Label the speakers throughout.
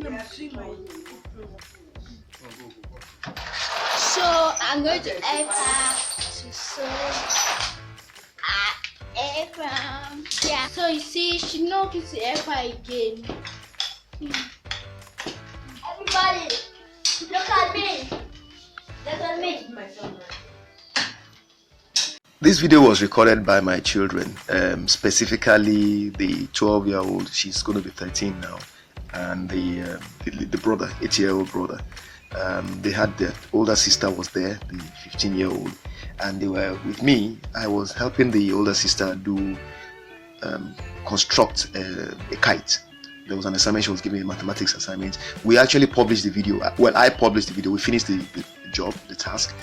Speaker 1: So I'm going to help her to sew her apron. Yeah. So you see, she's not going to help her again. Everybody, look at me. Look at me.
Speaker 2: This video was recorded by my children, specifically the 12-year-old. She's going to be 13 now, and the brother, 8-year-old brother. They had the older sister was there, the 15-year-old, and they were with me. I was helping the older sister do construct a kite. There was an assignment she was giving, a mathematics assignment. We actually published the video. Well, I published the video. We finished the job, the task.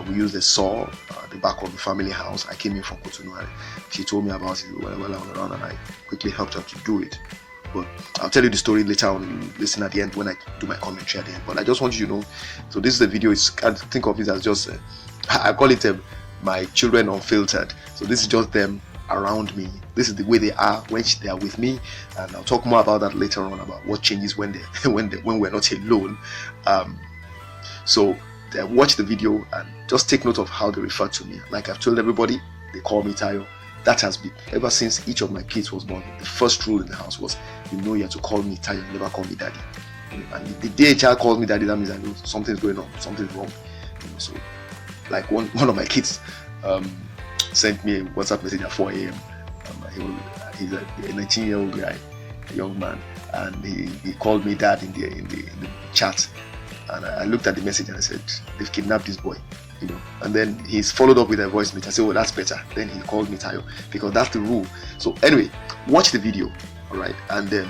Speaker 2: We used a saw, the back of the family house. I came in from Cotonou. She told me about it while I was around, and I quickly helped her to do it. But I'll tell you the story later on. You listen at the end when I do my commentary at the end. But I just want you to know. So this is the video. I think of it as just I call it my children unfiltered. So this is just them around me. This is the way they are when they are with me, and I'll talk more about that later on, about what changes when we're not alone. So watch the video and just take note of how they refer to me. Like I've told everybody, they call me Tayo. That has been ever since each of my kids was born. The first rule in the house was, you have to call me Tayo, you never call me daddy. And the day a child calls me daddy, that means I know something's going on, something's wrong. So like one of my kids sent me a WhatsApp message at 4 a.m. He's a 19-year-old guy, a young man, and he called me dad in the chat. And I looked at the message and I said, they've kidnapped this boy, And then he's followed up with a voice message. I said, oh, that's better. Then he called me Tayo, because that's the rule. So anyway, watch the video, all right? And then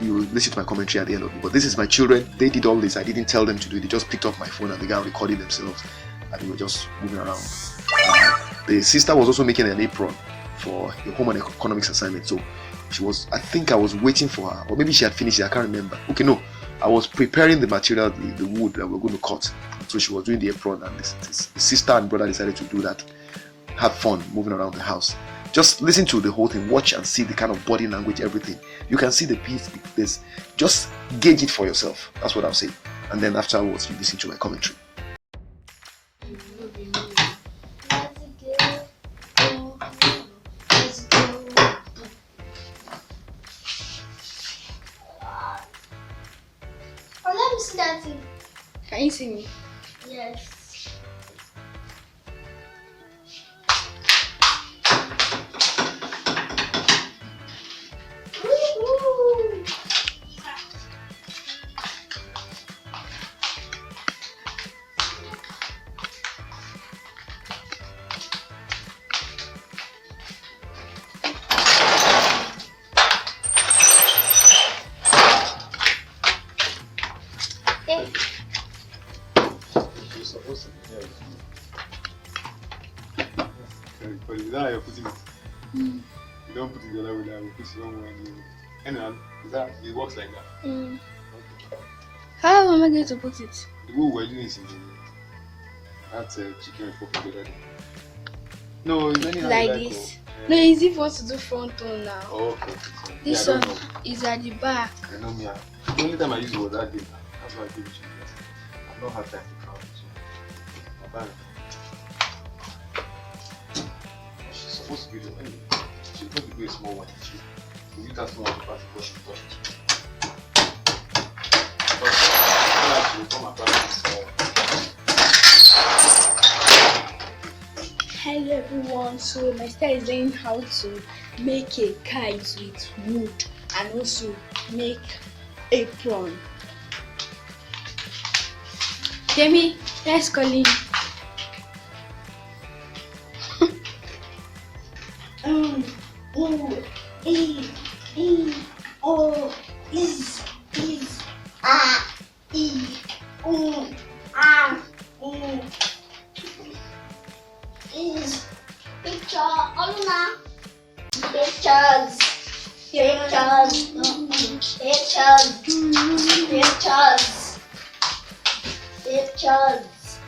Speaker 2: you will listen to my commentary at the end of it. But this is my children. They did all this. I didn't tell them to do it. They just picked up my phone and began recording themselves. And they were just moving around. The sister was also making an apron for a home and economics assignment. So I think I was waiting for her, or maybe she had finished it. I can't remember. Okay, no. I was preparing the material, the wood that we're going to cut. So she was doing the apron, and the sister and brother decided to do that. Have fun moving around the house. Just listen to the whole thing, watch and see the kind of body language, everything. You can see the piece. Just gauge it for yourself. That's what I'll say. And then afterwards, you listen to my commentary.
Speaker 1: Can you see me?
Speaker 3: Yes. Woo-hoo. Hey.
Speaker 4: But is that how you're putting it? You don't put it the other way, you put it one way. Anyway, it works like that.
Speaker 1: Okay. How am I going to put it?
Speaker 4: The way we're doing is in that's chicken and pork together. No, it's anyhow
Speaker 1: like this. No, it's if you want to do front on now.
Speaker 4: Oh, okay.
Speaker 1: This one is at the back.
Speaker 4: I know me. The only time I used it was that day. That's why I gave it to you. I've not had time to count. So, bye. She's supposed to be the one. She's supposed to be a small one. She use that small one to pass before she touches it. She will come across this.
Speaker 1: Hello everyone, so my sister is learning how to make a kite with wood and also make apron. Jamie, let's call him.
Speaker 3: Picture, Oluna. Pictures. Pictures. Pictures. Pictures. Pictures.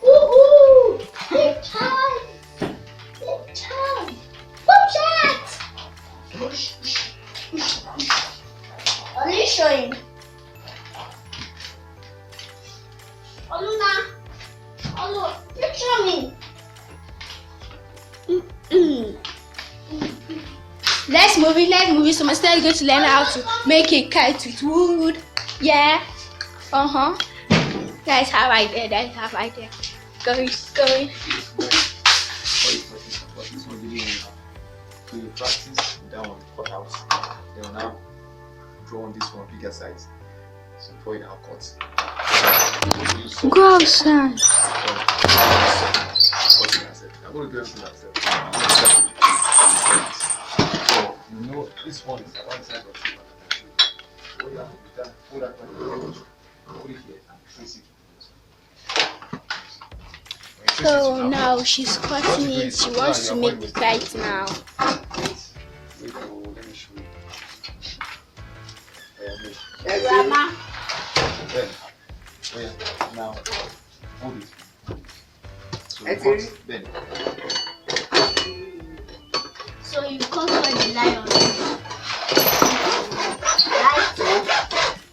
Speaker 3: Woohoo! Pictures. Pictures. Pictures. What are you showing? Oluna. Olu, picture me.
Speaker 1: Let's move it. So my sister is going to learn how to make a kite with wood. Yeah. That's how I did. Going.
Speaker 4: This one really so you practice down on the cutout. Then now draw on this one bigger size. So before you now cut.
Speaker 1: Go outside.
Speaker 4: I'm going to do everything myself. So you know this one is one side of the paper. What you have to do that, hold that one, put it here and trace it.
Speaker 1: So now she's cutting it. She wants to make the kite now.
Speaker 4: Wait, let me show you.
Speaker 3: Grandma.
Speaker 4: Then, now hold it. So then.
Speaker 3: So you cut for the lion.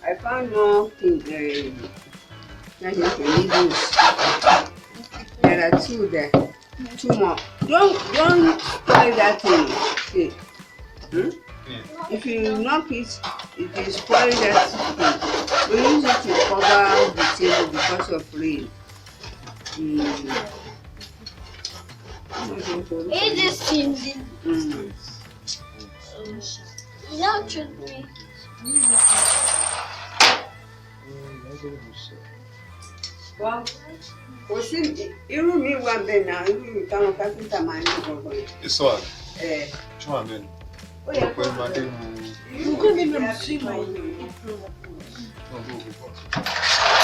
Speaker 5: I found more things that is religious. There are two there. Two more. Don't spoil that thing. Okay. If you knock it, it will spoil that thing. We use it to cover the table because of rain.
Speaker 3: Is this thing? You don't trick me.
Speaker 5: Well, irú mi wà bẹ́ẹ̀ náà, irú mi táwọn kápẹ́ntà máa ń ní gbọ̀ngàn.
Speaker 4: This one. Which one then?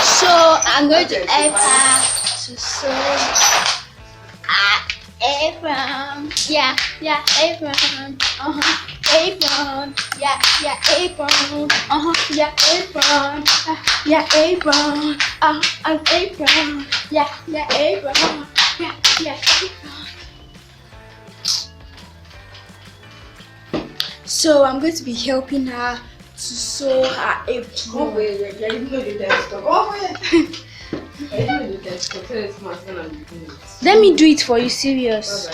Speaker 1: So I'm going to help her to sew apron. Yeah, apron. Apron. Yeah, apron. Yeah, apron. Yeah, apron. An apron. Yeah, apron. Yeah, apron. So I'm going to be helping her to sew her apron. Let me do it for you, serious.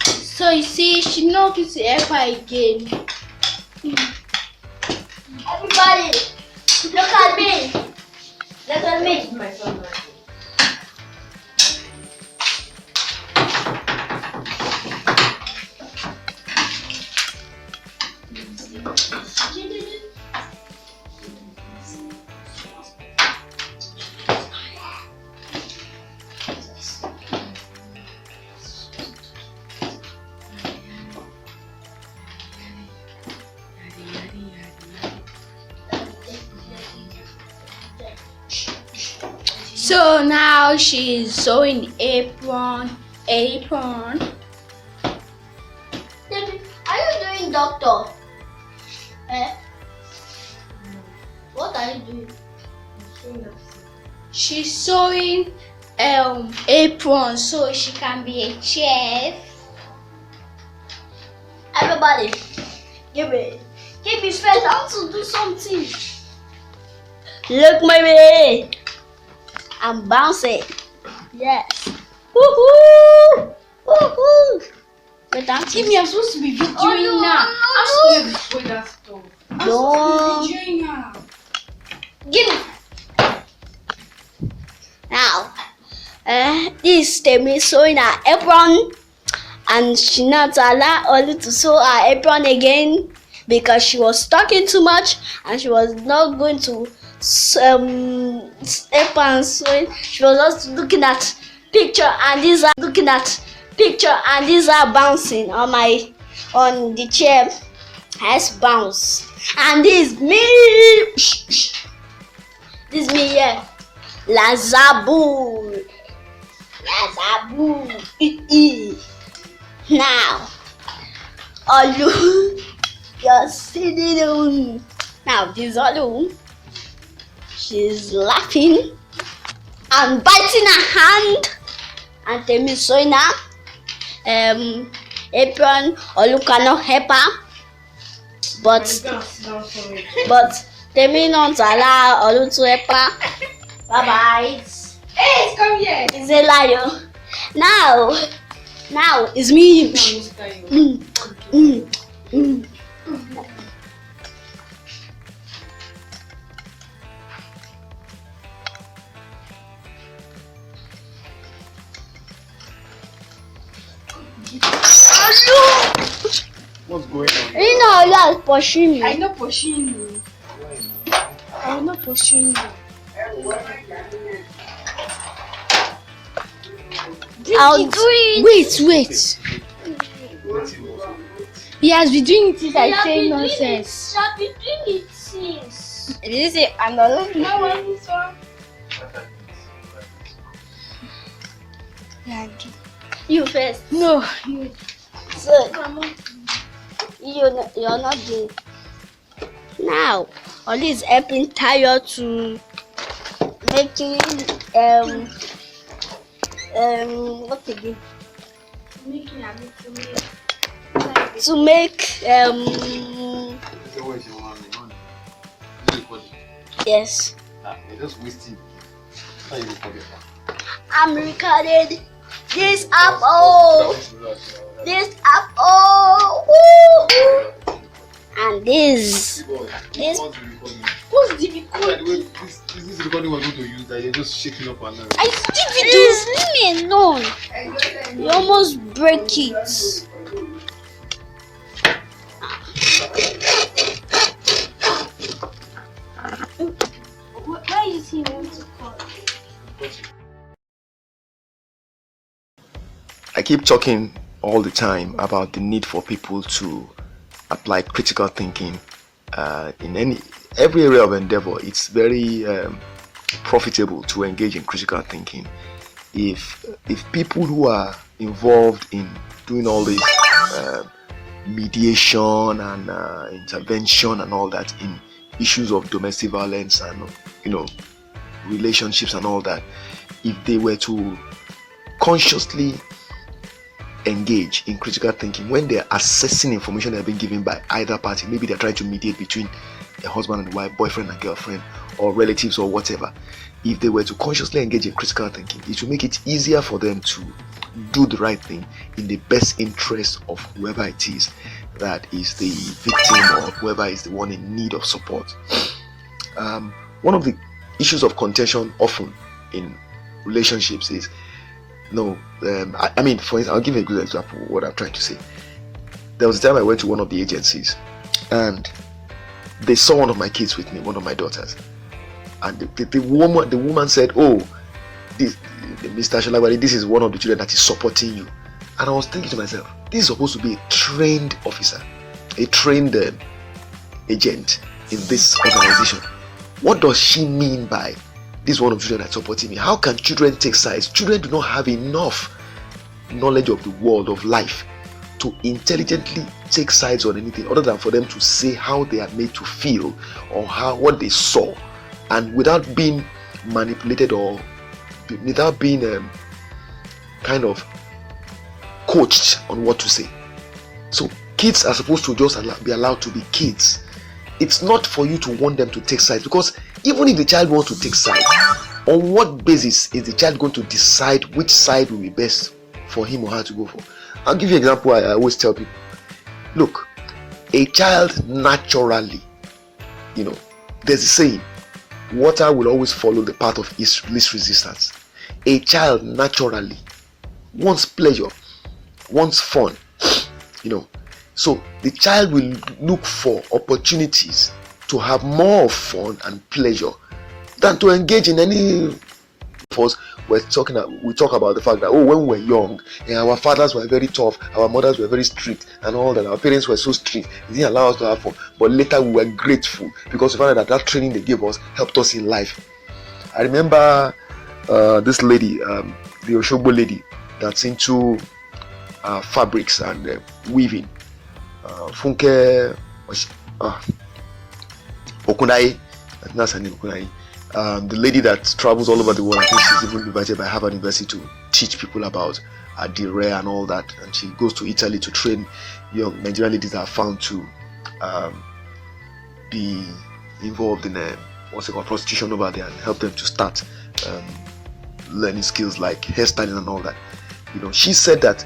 Speaker 1: So you see, she's not going to help her again.
Speaker 3: Everybody, look at me. Look at me.
Speaker 5: My son.
Speaker 1: So now she's sewing the apron.
Speaker 3: Are you doing, doctor? What are you doing?
Speaker 1: She's sewing apron so she can be a chef.
Speaker 3: Everybody, give me space. I want to do something. Look my way. I'm bouncing. Yes. Woohoo! Woohoo! Wait,
Speaker 1: Give me, I'm supposed to be videoing now. I'm supposed to be that stuff.
Speaker 3: No.
Speaker 1: Videoing now.
Speaker 3: Give me. Now, this is Temi sewing her apron, and she not allowed Olu to sew her apron again because she was talking too much and she was not going to apron sewing. She was just looking at picture, and these are bouncing on the chair. Has bounce, and this me. This me here. Lazabu. Now, Olu, you're sitting on. Now, this Olu, she's laughing and biting her hand, and Temi sewing her apron. Olu cannot help her, but Tèmi náà Tala Olutuepa. Bye bye.
Speaker 1: Hey, come here.
Speaker 3: It's a lion. Now it's me.
Speaker 4: What's going on?
Speaker 3: You know you're pushing me.
Speaker 1: I'm not pushing you. I'm not pushing you. Wait. He has been doing it since I say nonsense.
Speaker 3: I've been doing it since.
Speaker 1: Did you say I'm not looking? No, this one.
Speaker 3: You first.
Speaker 1: No, you.
Speaker 3: So,
Speaker 1: Come on.
Speaker 3: you're not doing. Now, all is helping Tayo to making what again?
Speaker 1: Making a bit to me.
Speaker 3: To make yes.
Speaker 4: You're just wasting.
Speaker 3: I'm recording this app. This app. And this.
Speaker 1: What's the record?
Speaker 4: This is the recording we're going to use that you're just shaking up and down.
Speaker 3: I still leave me alone. You almost break it.
Speaker 1: Why is he want to call?
Speaker 2: I keep talking all the time about the need for people to apply critical thinking in every area of endeavor. It's very profitable to engage in critical thinking. If people who are involved in doing all this mediation and intervention and all that in issues of domestic violence and relationships and all that, if they were to consciously engage in critical thinking when they're assessing information they're being given by either party, maybe they're trying to mediate between a husband and wife, boyfriend and girlfriend, or relatives or whatever, if they were to consciously engage in critical thinking, it will make it easier for them to do the right thing in the best interest of whoever it is that is the victim or whoever is the one in need of support. One of the issues of contention often in relationships is I mean, for instance, I'll give you a good example of what I'm trying to say. There was a time I went to one of the agencies and they saw one of my kids with me, one of my daughters, and the woman said, "Oh, this Mr. Shalawari, this is one of the children that is supporting you." And I was thinking to myself, this is supposed to be a trained officer, a trained agent in this organization. What does she mean by this one of the children that's supporting me? How can children take sides? Children do not have enough knowledge of the world of life to intelligently take sides on anything other than for them to say how they are made to feel or what they saw, and without being manipulated or without being kind of coached on what to say. So kids are supposed to just be allowed to be kids. It's not for you to want them to take sides, because even if the child wants to take sides, on what basis is the child going to decide which side will be best for him or her to go for? I'll give you an example. I always tell people, look, a child naturally, there's a saying, water will always follow the path of least resistance. A child naturally wants pleasure, wants fun, so the child will look for opportunities to have more fun and pleasure than to engage in any force. We talk about the fact that when we were young, our fathers were very tough, our mothers were very strict and all that, our parents were so strict, they didn't allow us to have fun. But later we were grateful because we found out that training they gave us helped us in life. I remember this lady, the Oshogbo lady that's into fabrics and weaving, Funke Okunai, that's her name, Okunai. The lady that travels all over the world. I think she's even invited by Harvard University to teach people about dire and all that, and she goes to Italy to train young Nigerian ladies that are found to be involved in what's it called, prostitution over there, and help them to start learning skills like hairstyling and all that. She said that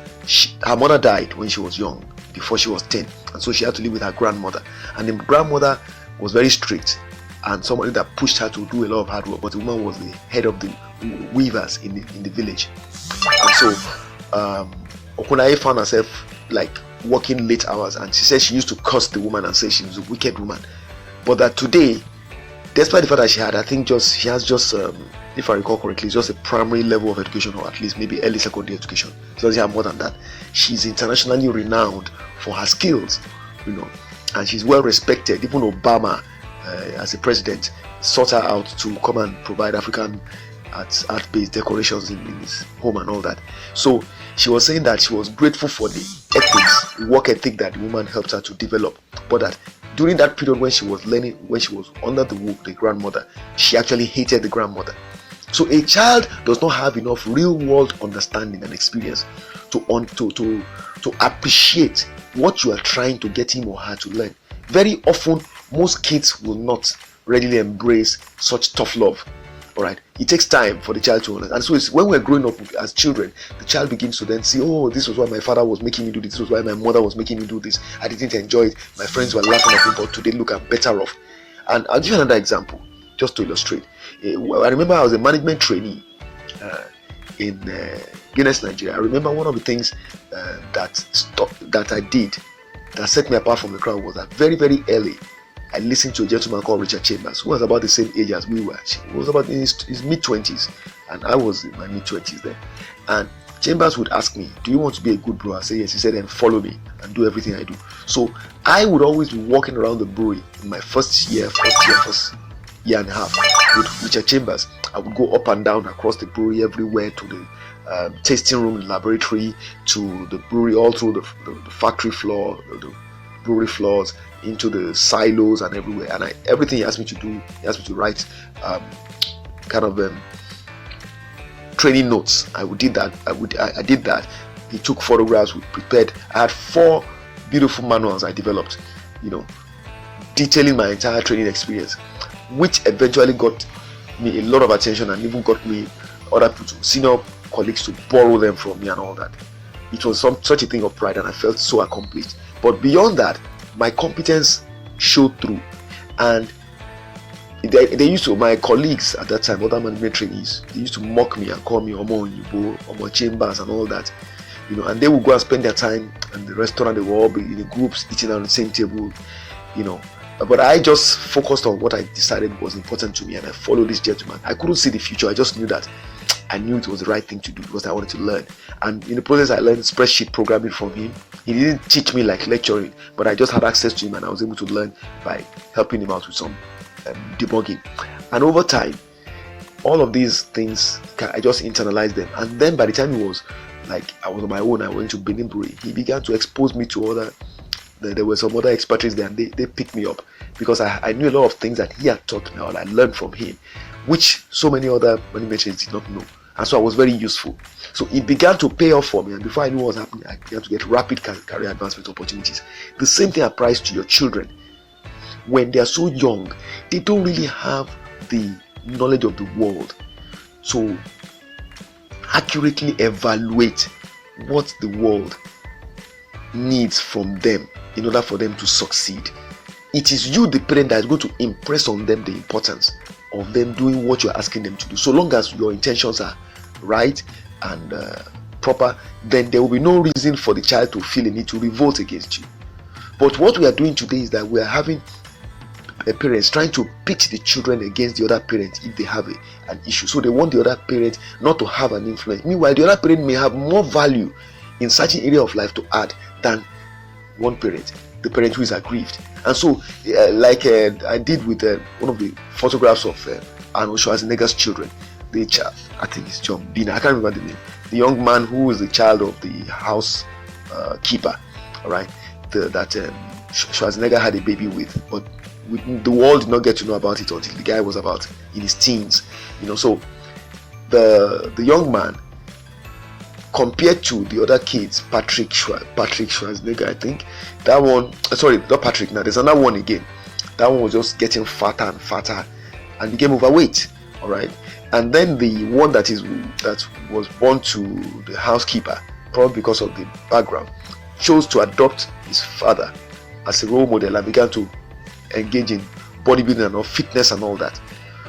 Speaker 2: her mother died when she was young, before she was 10, and so she had to live with her grandmother, and the grandmother was very strict and somebody that pushed her to do a lot of hard work, but the woman was the head of the weavers in the village. And so Okunaye found herself like working late hours, and she said she used to curse the woman and say she was a wicked woman, but that today, despite the fact that she has just if I recall correctly, just a primary level of education, or at least maybe early secondary education. She doesn't have more than that. She's internationally renowned for her skills, and she's well respected. Even Obama, as a president, sought her out to come and provide African art-based decorations in his home and all that. So she was saying that she was grateful for the work ethic that the woman helped her to develop, but that during that period when she was learning, when she was under the grandmother, she actually hated the grandmother. So a child does not have enough real-world understanding and experience to appreciate what you are trying to get him or her to learn. Very often, most kids will not readily embrace such tough love. All right, it takes time for the child to understand. And so it's when we're growing up as children, the child begins to then see, oh, this was why my father was making me do this. This was why my mother was making me do this. I didn't enjoy it. My friends were laughing at me, but today look, I'm better off. And I'll give you another example just to illustrate. I remember I was a management trainee in Guinness, Nigeria. I remember one of the things that I did that set me apart from the crowd was that very, very early, I listened to a gentleman called Richard Chambers, who was about the same age as we were. He was about in his mid-20s, and I was in my mid-20s then. And Chambers would ask me, do you want to be a good bro? I say yes. He said, then follow me and do everything I do. So I would always be walking around the brewery in my first year and a half with Richard Chambers. I would go up and down across the brewery, everywhere, to the tasting room, the laboratory, to the brewery, all through the factory floor, the brewery floors, into the silos and everywhere. And everything he asked me to do, he asked me to write training notes. I did that. He took photographs, we prepared. I had 4 beautiful manuals I developed, detailing my entire training experience, which eventually got me a lot of attention and even got me other people, senior colleagues, to borrow them from me and all that. It was such a thing of pride, and I felt so accomplished. But beyond that, my competence showed through, and they used to, my colleagues at that time, other management trainees, they used to mock me and call me Omo Onyibo, Omo Chambers and all that, and they would go and spend their time in the restaurant. They would all be in the groups eating on the same table, but I just focused on what I decided was important to me, and I followed this gentleman. I couldn't see the future. I just knew that I knew it was the right thing to do because I wanted to learn. And in the process, I learned spreadsheet programming from him. He didn't teach me like lecturing, but I just had access to him, and I was able to learn by helping him out with some debugging. And over time, all of these things, I just internalized them. And then by the time I was on my own, I went to Benin Brewery. He began to expose me to there were some other expatriates there, and they picked me up because I knew a lot of things that he had taught me, or I learned from him, which so many other managers did not know. And so I was very useful. So it began to pay off for me, and before I knew what was happening, I began to get rapid career advancement opportunities. The same thing applies to your children. When they are so young, they don't really have the knowledge of the world to accurately evaluate what the world needs from them in order for them to succeed. It is you, the parent, that is going to impress on them the importance of them doing what you're asking them to do. So long as your intentions are right and proper, then there will be no reason for the child to feel a need to revolt against you. But what we are doing today is that we are having parents trying to pit the children against the other parent if they have an issue. So they want the other parent not to have an influence. Meanwhile, the other parent may have more value in certain area of life to add than one parent, the parent who is aggrieved. And so, I did with one of the photographs of Arnold Schwarzenegger's children, the child, I think it's John Bina, I can't remember the name, the young man who is the child of the house keeper, all right, that Schwarzenegger had a baby with, but the world did not get to know about it until the guy was about in his teens, So the young man, compared to the other kids, Patrick Schwarzenegger, I think that one. Sorry, not Patrick. Now there's another one again. That one was just getting fatter and fatter and became overweight. All right. And then the one that was born to the housekeeper, probably because of the background, chose to adopt his father as a role model and began to engage in bodybuilding and all, fitness and all that.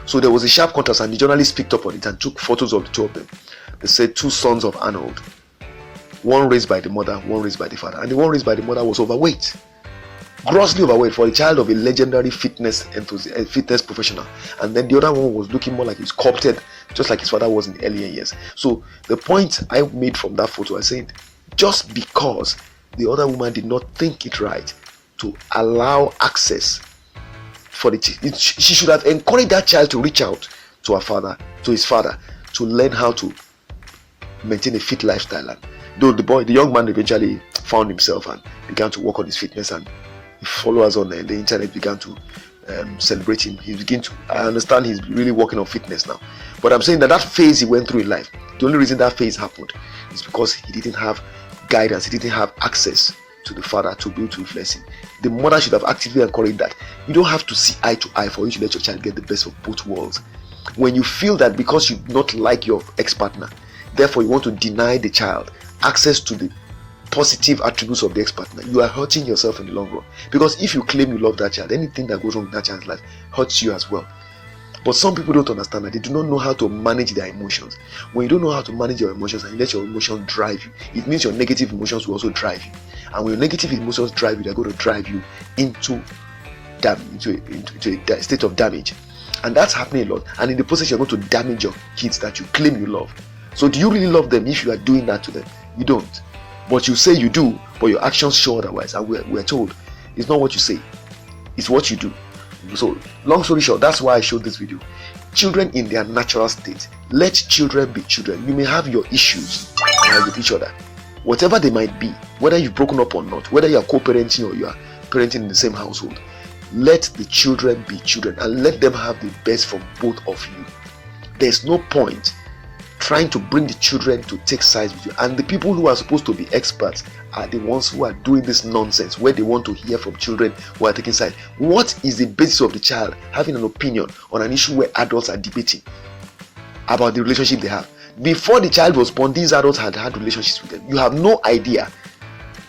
Speaker 2: So there was a sharp contrast, and the journalists picked up on it and took photos of the two of them. They said 2 sons of Arnold, one raised by the mother, one raised by the father, and the one raised by the mother was overweight, grossly overweight for a child of a legendary fitness professional. And then the other one was looking more like he's sculpted, just like his father was in the earlier years. So the point I made from that photo, I said, just because the other woman did not think it right to allow access for she should have encouraged that child to reach out to his father, to learn how to maintain a fit lifestyle. And though the young man eventually found himself and began to work on his fitness, and followers on the internet began to celebrate him. I understand he's really working on fitness now. But I'm saying that phase he went through in life, the only reason that phase happened is because he didn't have guidance, he didn't have access to the father to be able to influence him. The mother should have actively encouraged that. You don't have to see eye to eye for you to let your child get the best of both worlds. When you feel that because you do not like your ex-partner, therefore you want to deny the child access to the positive attributes of the ex-partner, you are hurting yourself in the long run. Because if you claim you love that child, anything that goes wrong in that child's life hurts you as well. But some people don't understand that. They do not know how to manage their emotions. When you don't know how to manage your emotions and you let your emotions drive you, it means your negative emotions will also drive you. And when your negative emotions drive you, they're going to drive you into a state of damage. And that's happening a lot. And in the process, you're going to damage your kids that you claim you love. So do you really love them if you are doing that to them? You don't. But you say you do, but your actions show otherwise. And we're told it's not what you say, it's what you do. So long story short, that's why I showed this video. Children in their natural state, let children be children. You may have your issues with each other, whatever they might be, whether you've broken up or not, whether you are co-parenting or you are parenting in the same household. Let the children be children and let them have the best from both of you. There's no point trying to bring the children to take sides with you, and the people who are supposed to be experts are the ones who are doing this nonsense where they want to hear from children who are taking sides. What is the basis of the child having an opinion on an issue where adults are debating about the relationship they have? Before the child was born, these adults had relationships with them. You have no idea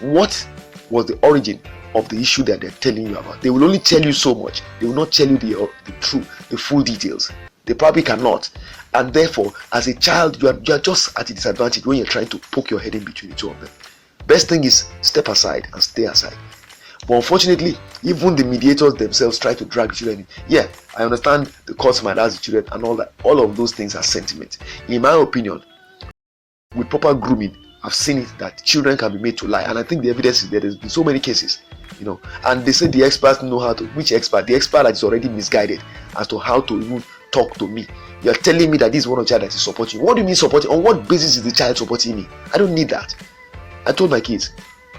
Speaker 2: what was the origin of the issue that they're telling you about. They will only tell you so much. They will not tell you the truth, the full details. They probably cannot. And therefore, as a child, you are just at a disadvantage when you're trying to poke your head in between the two of them. Best thing is step aside and stay aside. But unfortunately, even the mediators themselves try to drag the children in. Yeah, I understand the courts might ask the children and all that. All of those things are sentiment. In my opinion, with proper grooming, I've seen it that children can be made to lie. And I think the evidence is there. There's been so many cases, and they say the experts know how to. Which expert? The expert that is already misguided as to how to even talk to me. You're telling me that this is one of the child that is supporting you. What do you mean supporting? On what basis is the child supporting me? I don't need that. I told my kids,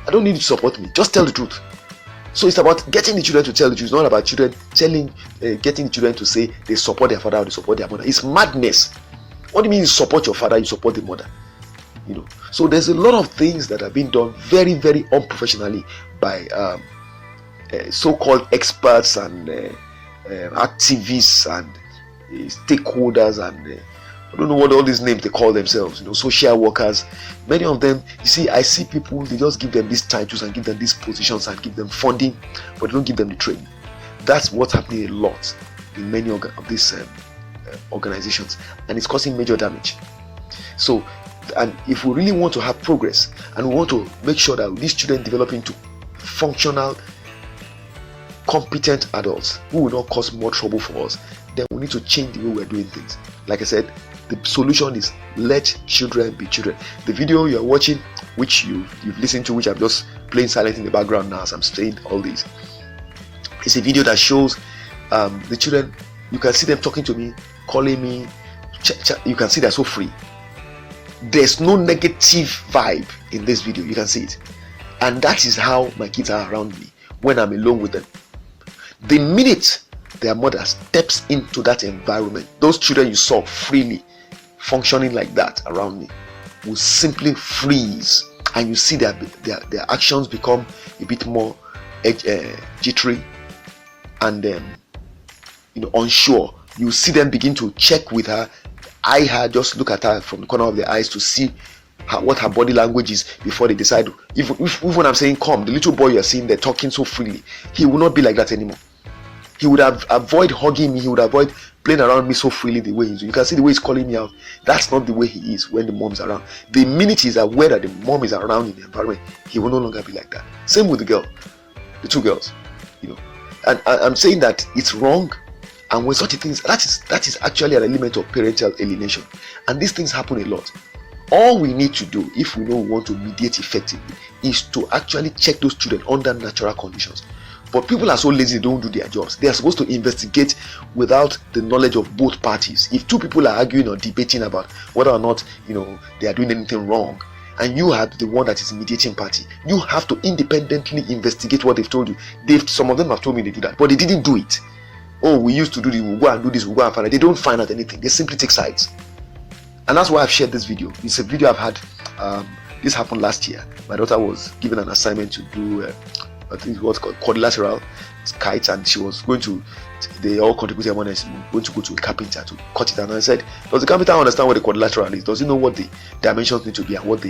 Speaker 2: I don't need you to support me. Just tell the truth. So it's about getting the children to tell the truth. It's not about children getting the children to say they support their father or they support their mother. It's madness. What do you mean you support your father, you support the mother? So there's a lot of things that are being done very, very unprofessionally by so-called experts and activists and stakeholders and I don't know what all these names they call themselves, social workers. Many of them, you see, I see people, they just give them these titles and give them these positions and give them funding, but they don't give them the training. That's what's happening a lot in many of these organizations, and it's causing major damage. So, and if we really want to have progress and we want to make sure that these children develop into functional, competent adults who will not cause more trouble for us, then we need to change the way we're doing things. Like I said, the solution is let children be children. The video you're watching, which you've listened to, which I'm just playing silent in the background now as I'm saying all these, is a video that shows the children. You can see them talking to me, calling me. You can see they're so free. There's no negative vibe in this video. You can see it. And that is how my kids are around me when I'm alone with them. The minute their mother steps into that environment, those children you saw freely functioning like that around me will simply freeze, and you see their actions become a bit more jittery, and unsure, you see them begin to check with her, eye her, just look at her from the corner of their eyes to see what her body language is before they decide. If when I'm saying come, the little boy you're seeing there talking so freely, he will not be like that anymore. He would have avoid hugging me, he would avoid playing around me so freely the way he's. You can see the way he's calling me out. That's not the way he is when the mom's around. The minute he's aware that the mom is around in the environment, he will no longer be like that. Same with the two girls, And I'm saying that it's wrong, and when such a thing, that is actually an element of parental alienation, and these things happen a lot. All we need to do, if we know we want to mediate effectively, is to actually check those children under natural conditions. But people are so lazy, they don't do their jobs. They are supposed to investigate without the knowledge of both parties. If two people are arguing or debating about whether or not they are doing anything wrong, and you are the one that is mediating party, you have to independently investigate what they've told you. Some of them have told me they do that, but they didn't do it. Oh, we used to do this, we'll go and do this, we'll go and find out. They don't find out anything. They simply take sides. And that's why I've shared this video. It's a video I've had. This happened last year. My daughter was given an assignment to do, I think it was called quadrilateral kites, and she was going to, they all contributed money, going to go to a carpenter to cut it. And I said, does the carpenter understand what the quadrilateral is? Does he know what the dimensions need to be and what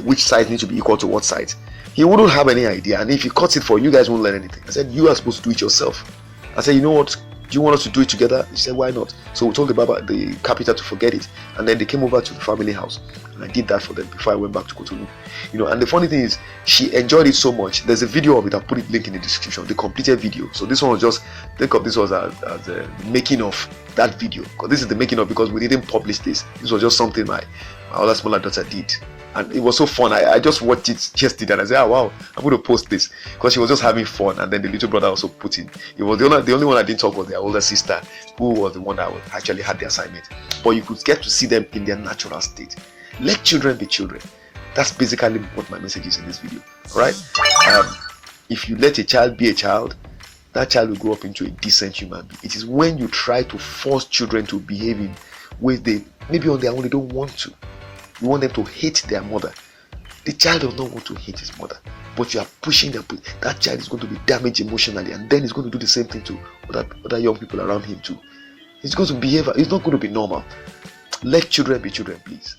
Speaker 2: which sides need to be equal to what sides? He wouldn't have any idea. And if he cuts it for you, guys won't learn anything. I said, you are supposed to do it yourself. I said, you know what? Do you want us to do it together? He said, why not? So we told the carpenter to forget it, and then they came over to the family house, and I did that for them before I went back to Cotonou. And the funny thing is, she enjoyed it so much. There's a video of it. I'll put it link in the description, the completed video. So this one was just, think of this was as the making of that video, because this is the making of, because we didn't publish this. This was just something my other smaller daughter did, and it was so fun. I just watched it yesterday, and I said, oh wow, I'm going to post this, because she was just having fun. And then the little brother also put in. It was the only one I didn't talk was their older sister, who was the one that actually had the assignment. But you could get to see them in their natural state. Let children be children. That's basically what my message is in this video. Right? If you let a child be a child, that child will grow up into a decent human being. It is when you try to force children to behave in ways they maybe on their own they don't want to. You want them to hate their mother. The child does not want to hate his mother, but you are pushing them. That child is going to be damaged emotionally, and then he's going to do the same thing to other young people around him too. He's going to behave. It's not going to be normal. Let children be children, please.